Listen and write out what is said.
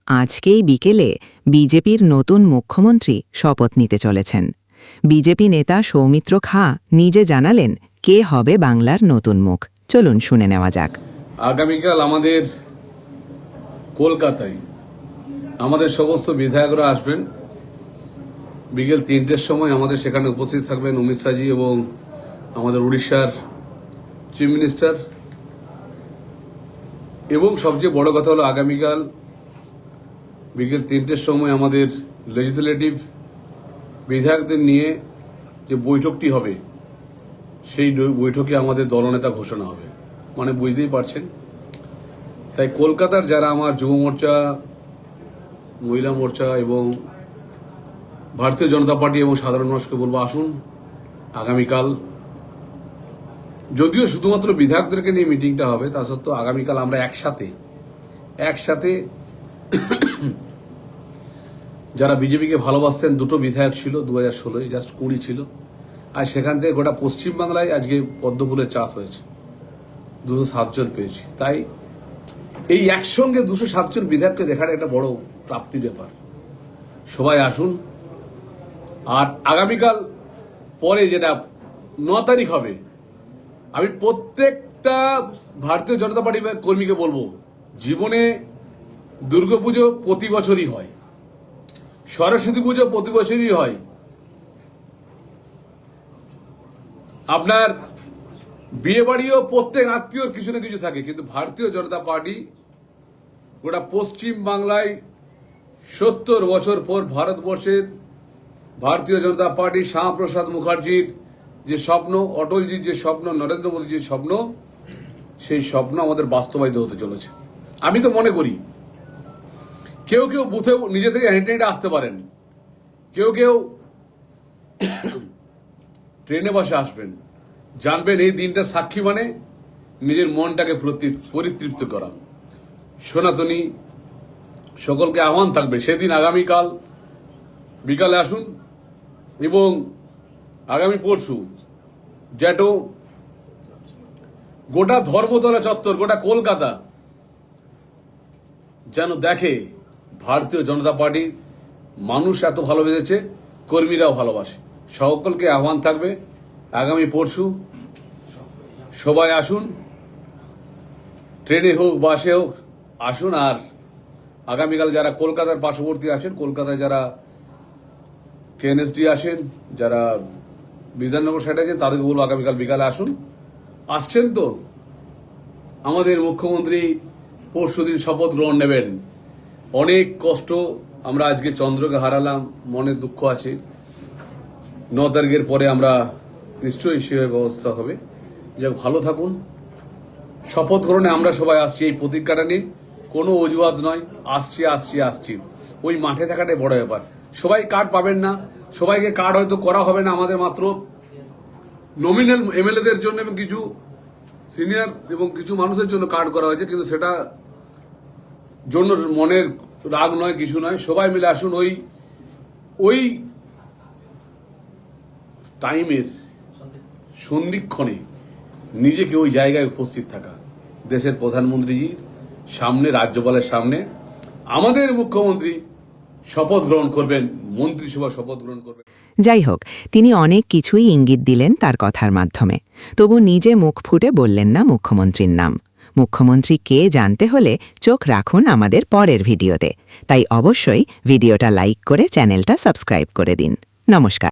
আজকেই বিকেলে বিজেপির নতুন মুখ্যমন্ত্রী শপথ নিতে চলেছেন। বিজেপি নেতা সৌমিত্র খাঁ নিজে জানালেন কে হবে বাংলার নতুন মুখ। চলুন শুনে নেওয়া যাক। আগামীকাল আমাদের কলকাতায় আমাদের সমস্ত বিধায়করা আসবেন। বিকেল 3টের সময় আমাদের সেখানে উপস্থিত থাকবেন অমিত শাহজি এবং আমাদের উড়িষ্যার চিফ মিনিস্টার। এবং সবচেয়ে বড় কথা হলো আগামীকাল বিকেল 3টের সময় আমাদের লেজিসলেটিভ বিধায়কদের নিয়ে যে বৈঠকটি হবে সেই বৈঠকে আমাদের দলনেতা ঘোষণা হবে। মানে বুঝতেই পারছেন। তাই কলকাতার যারা আমার যুব মোর্চা, মহিলা মোর্চা এবং ভারতীয় জনতা পার্টি এবং সাধারণ মানুষকে বলবো আসুন আগামীকাল। যদিও শুধুমাত্র বিধায়কদেরকে নিয়ে মিটিংটা হবে, তা সত্ত্বেও আগামীকাল আমরা একসাথে যারা বিজেপিকে ভালোবাসতেন, দুটো বিধায়ক ছিল 2016 জাস্ট 20 ছিল, আর সেখান থেকে গোটা পশ্চিমবাংলায় আজকে পদ্মফুলের চাষ হয়েছে, 207 জন পেয়েছি। তাই এই একসঙ্গে 207 জন বিধায়ককে দেখার একটা বড় প্রাপ্তির ব্যাপার। সবাই আসুন। আর আগামীকাল পরে যেটা 9 তারিখ হবে, আমি প্রত্যেকটা ভারতীয় জনতা পার্টি কর্মীকে বলবো, জীবনে দুর্গাপুজো প্রতি বছরই হয়, সরস্বতী পুজো প্রতি বছরই হয়, আপনার বিয়ে বাড়িও প্রত্যেক আত্মীয়র কিছু না কিছু থাকে, কিন্তু ভারতীয় জনতা পার্টি গোটা পশ্চিম বাংলায় 70 বছর পর ভারতবর্ষের ভারতীয় জনতা পার্টি, শ্যামাপ্রসাদ মুখার্জির যে স্বপ্ন, অটলজির যে স্বপ্ন, নরেন্দ্র মোদীর স্বপ্ন, সেই স্বপ্ন আমাদের বাস্তবায়িত হতে চলেছে। আমি তো মনে করি কেউ বুথেও নিজে থেকে হেঁটে হেঁটে আসতে পারেন, কেউ ট্রেনে বসে আসবেন। জানবেন এই দিনটা সাক্ষী মানে নিজের মনটাকে পরিতৃপ্ত করা। সনাতনী সকলকে আহ্বান থাকবে সেদিন আগামীকাল বিকালে আসুন। এবং আগামী পরশু যেটো গোটা ধর্মতলা চত্বর, গোটা কলকাতা যেন দেখে ভারতীয় জনতা পার্টির মানুষ এত ভালোবেসেছে, কর্মীরাও ভালোবাসে। সকলকে আহ্বান থাকবে আগামী পরশু সবাই আসুন, ট্রেনে হোক বাসে হোক আসুন। আর আগামীকাল যারা কলকাতার পার্শ্ববর্তী আছেন, কলকাতায় যারা কেএনএসডি আসেন, যারা বিধাননগর সাইডে আছেন, তাদেরকে বলবো আগামীকাল বিকালে আসুন। আসছেন তো? আমাদের মুখ্যমন্ত্রী পরশুদিন শপথ গ্রহণ নেবেন। অনেক কষ্ট, আমরা আজকে চন্দ্রকে হারালাম, মনে দুঃখ আছে। 9 তারিখের পরে আমরা নিশ্চয়ই সে ব্যবস্থা হবে। যাক, ভালো থাকুন। শপথ গ্রহণে আমরা সবাই আসছি, এই প্রতিজ্ঞাটা নিন, কোনো অজুহাত নয়। আসছি। ওই মাঠে থাকাটাই বড় ব্যাপার। সবাই কার্ড পাবেন না, সবাইকে কার্ড হয়তো করা হবে না। আমাদের মাত্র নমিনাল এমএলএদের জন্য এবং কিছু সিনিয়র এবং কিছু মানুষের জন্য কার্ড করা হয়েছে, কিন্তু সেটা জন্য মনের রাগ নয়, কিছু নয়। সবাই মিলে আসুন। ওই টাইমের সন্ধিক্ষণে নিজেকে ওই জায়গায় উপস্থিত থাকা, দেশের প্রধানমন্ত্রীজির সামনে, রাজ্যপালের সামনে আমাদের মুখ্যমন্ত্রী শপথ গ্রহণ করবেন, মন্ত্রিসভা শপথ গ্রহণ করবেন। যাই হোক, তিনি অনেক কিছুই ইঙ্গিত দিলেন তার কথার মাধ্যমে। তবু নিজে মুখ ফুটে বললেন না মুখ্যমন্ত্রীর নাম। মুখ্যমন্ত্রী কে জানতে হলে চোখ রাখুন আমাদের পরের ভিডিওতে। তাই অবশ্যই ভিডিওটা লাইক করে চ্যানেলটা সাবস্ক্রাইব করে দিন। নমস্কার।